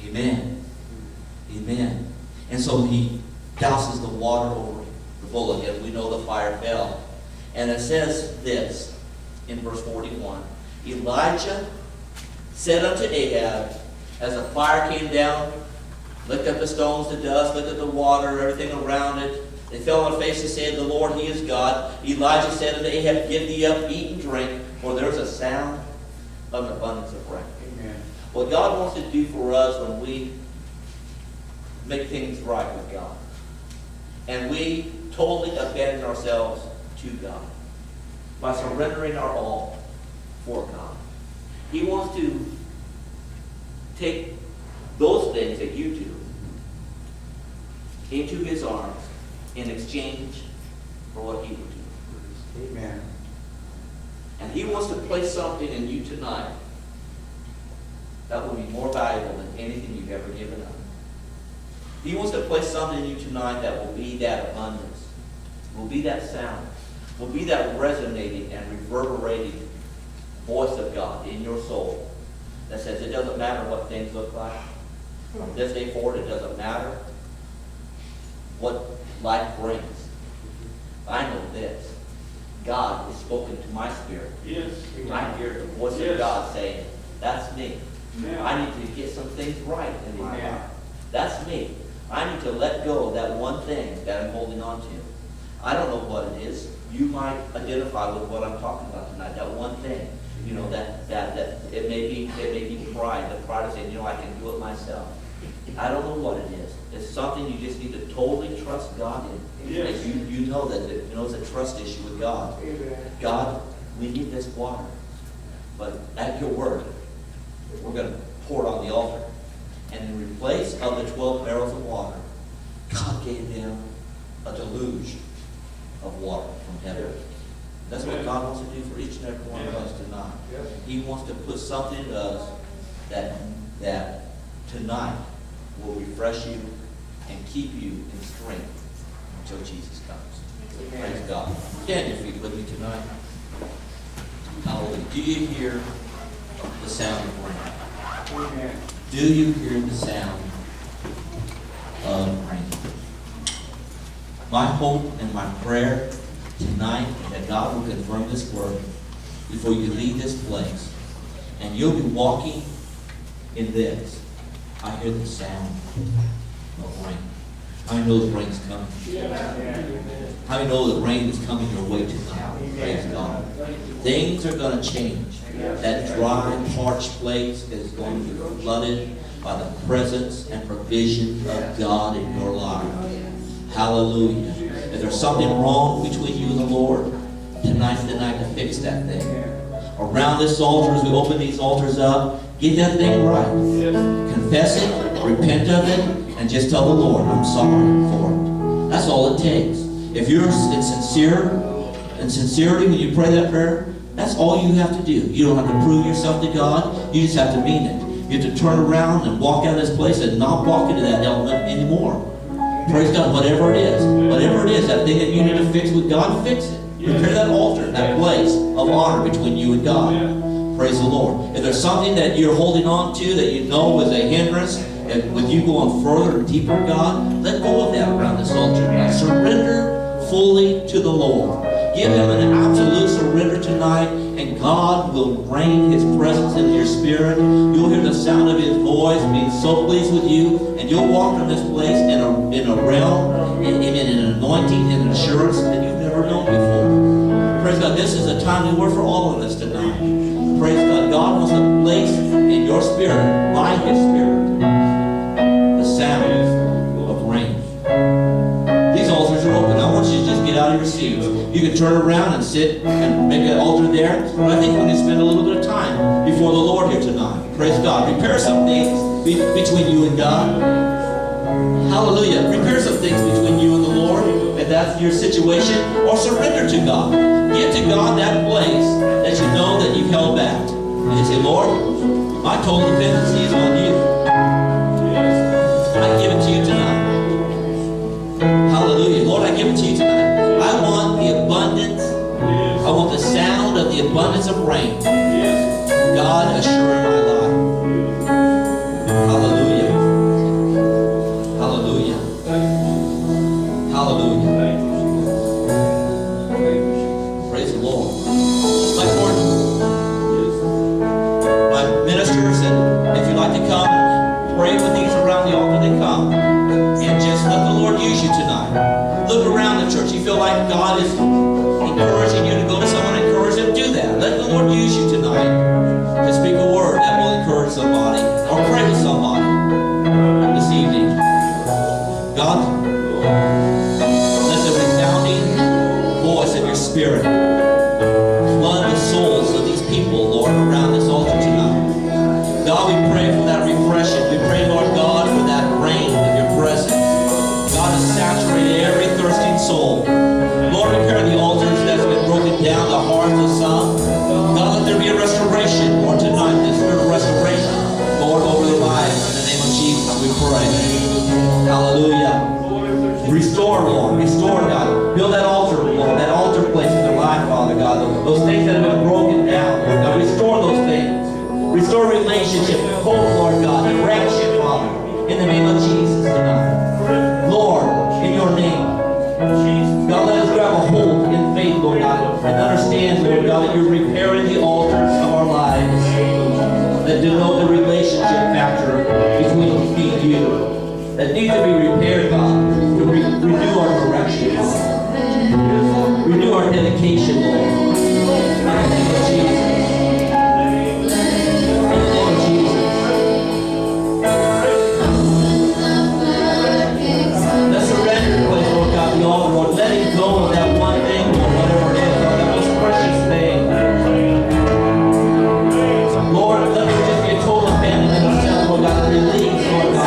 Amen. Amen. And so he douses the water over the bullock, and we know the fire fell. And it says this in verse 41. Elijah said unto Ahab, as the fire came down, licked up the stones, the dust, licked up the water, everything around it. They fell on their faces, saying, the Lord, he is God. Elijah said unto Ahab, give thee up, eat and drink, for there is a sound of an abundance of rain. Amen. What God wants to do for us when we make things right with God, and we totally abandon ourselves to God by surrendering our all for God. He wants to take those things that you do into his arms in exchange for what he would do. Amen. And he wants to place something in you tonight that will be more valuable than anything you've ever given up. He wants to place something in you tonight that will be that abundance, will be that sound, will be that resonating and reverberating voice of God in your soul that says it doesn't matter what things look like. From this day forward, it doesn't matter what life brings. I know this. God has spoken to my spirit. Yes. I hear the voice of God saying, that's me. I need to get some things right in my life. That's me. I need to let go of that one thing that I'm holding on to. I don't know what it is. You might identify with what I'm talking about tonight. That one thing. You know, that it may be pride. The pride of saying, I can do it myself. I don't know what it is. It's something you just need to totally trust God in. Yes. You know that it's a trust issue with God. God, we need this water. But at your word, we're going to pour it on the altar. And in place of the 12 barrels of water, God gave them a deluge of water from heaven. That's what God wants to do for each and every one of us tonight. He wants to put something in us that tonight will refresh you and keep you in strength until Jesus comes. Praise God. Stand your feet with me tonight. Hallelujah. Do you hear the sound of rain? Amen. Do you hear the sound of rain? My hope and my prayer tonight is that God will confirm this word before you leave this place. And you'll be walking in this. I hear the sound of rain. I know the rain's coming. I know the rain is coming your way tonight. Praise God. Things are going to change. That dry, parched place is going to be flooded by the presence and provision of God in your life. Hallelujah. If there's something wrong between you and the Lord, tonight's the night to fix that thing. Around this altar, as we open these altars up, get that thing right. Confess it, repent of it, and just tell the Lord, I'm sorry for it. That's all it takes. If you're in sincerity when you pray that prayer, that's all you have to do. You don't have to prove yourself to God. You just have to mean it. You have to turn around and walk out of this place and not walk into that element anymore. Praise God, whatever it is. Whatever it is, that thing that you need to fix with God, fix it. Prepare that altar, that place of honor between you and God. Praise the Lord. If there's something that you're holding on to that you know is a hindrance, and with you going further and deeper in God, let go of that around this altar tonight. Surrender fully to the Lord. Give Him an absolute surrender tonight, and God will rain His presence into your spirit. You'll hear the sound of His voice being so pleased with you, and you'll walk from this place in a realm, in an anointing and an assurance that you've never known before. Praise God. This is a timely word for all of us tonight. Praise God. God wants to place in your spirit, by His Spirit, the sound of rain. These altars are open. I want you to just get out of your seats. You can turn around and sit and make an altar there. But I think we can spend a little bit of time before the Lord here tonight. Praise God. Repair some things between you and God. Hallelujah. Repair some things between you and the Lord, if that's your situation, or surrender to God. Give to God that place that you know that you've held back. And you say, Lord, my total dependency is on you. I give it to you tonight. Hallelujah. Lord, I give it to you tonight. I want the abundance. I want the sound of the abundance of rain. God assuring my life. Hallelujah. like to come and pray with these around the altar, they come. And just let the Lord use you tonight. Look around the church. You feel like God is encouraging you to go to someone and encourage them, do that. Let the Lord use you tonight to speak a word that will encourage somebody or pray with somebody this evening. God, let the resounding voice of your Spirit flood the souls of these people, Lord, around this altar tonight. God, we pray for that refreshing. We pray, Lord God, for that rain of your presence. God, to saturate every thirsting soul. Lord, repair the altars that's been broken down, the hearts of some. God, let there be a restoration, Lord, tonight, the spirit of restoration, Lord, over their lives. In the name of Jesus, we pray. Hallelujah. Restore, Lord. Restore, God. Build that altar, Lord, that altar place in their life, Father God. Those things that have been broken down, Lord God. Restore those things. Restore relationship, hope, Lord God. Direction, Father. In the name of Jesus tonight. Lord, in your name. God, let us grab a hold in faith, Lord God, and understand, Lord God, that you're repairing the altars of our lives that denote the relationship factor between me and you. That needs to be repaired, God, to renew our direction, God. Renew our dedication, Lord. In the name of Jesus. In the name of Jesus. Let's surrender the place, Lord God, the altar, Lord. Letting go of that one thing, Lord, whatever it is, Lord, that most precious thing. Lord, let there just be a total abandonment of self, Lord God, release, Lord God.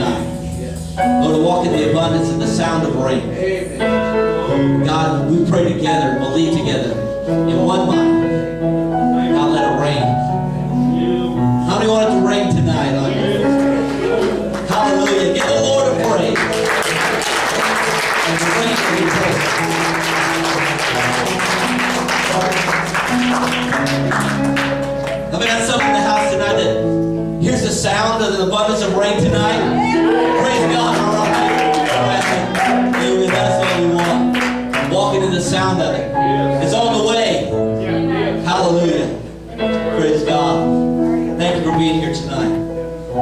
tonight. Lord, to walk in the abundance and the sound of rain. God, we pray together, believe together, in one mind. God, let it rain. How many want it to rain tonight on you? Hallelujah. Give the Lord a praise. And the rain will be praised. How many got something in the house tonight that here's the sound of the abundance of rain tonight? Praise God. All right. Amen. That's what we want. Walking in the sound of it. It's on the way. Hallelujah. Praise God. Thank you for being here tonight.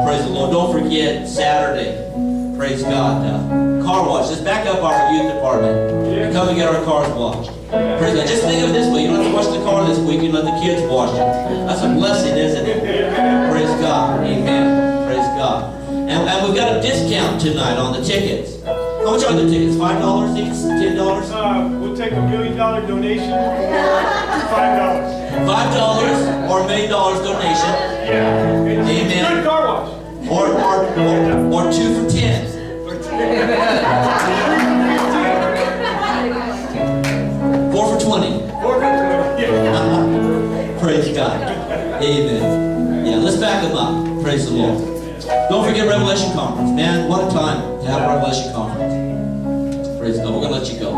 Praise the Lord. Don't forget Saturday. Praise God. Car wash. Let's back up our youth department and come and get our cars washed. Praise God. Just think of it this way. You don't have to wash the car this week. You let the kids wash it. That's a blessing, isn't it? Praise God. Amen. Praise God. And we've got a discount tonight on the tickets. How much are the tickets? $5 each? $10? We'll take $1 million donation. $5. $5 or $1 million donation. Yeah. Amen. Good car wash. Or 2 for 10. 4 for 20. Praise God. Amen. Yeah, let's back them up. Praise the Lord. Don't forget Revelation Conference. Man, what a time to have a Revelation Conference. Praise God. We're going to let you go.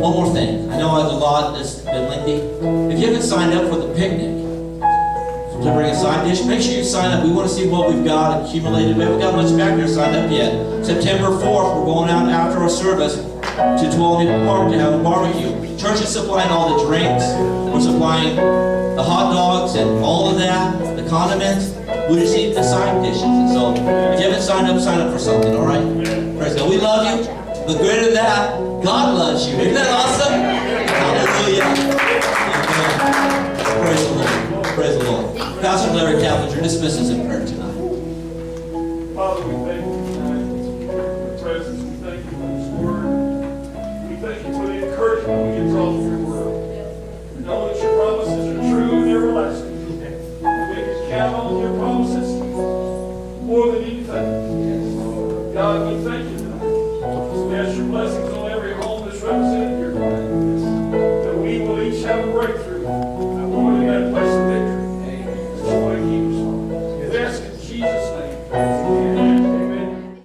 One more thing. I know I have a lot that's been lengthy. If you haven't signed up for the picnic, to bring a side dish, make sure you sign up. We want to see what we've got accumulated. We haven't got much back there signed up yet. September 4th, we're going out after our service to 12 Park to have a barbecue. Church is supplying all the drinks. We're supplying the hot dogs and all of that, the condiments. We just need the side dishes. And so, if you haven't signed up for something, all right? Praise God. We love you. But greater than that, God loves you. Isn't that awesome? Hallelujah. Amen. Praise the Lord. Praise the Lord. Pastor Larry Catholic, you're dismissed us in prayer tonight. Father, we thank you tonight for your presence. We thank you for this word. We thank you for the encouragement we get from your word. We know that your promises are true and everlasting. We can count on your promises more than anything. God, we thank you tonight. We ask your blessings on every home that's represented here tonight. That we will each have a breakthrough.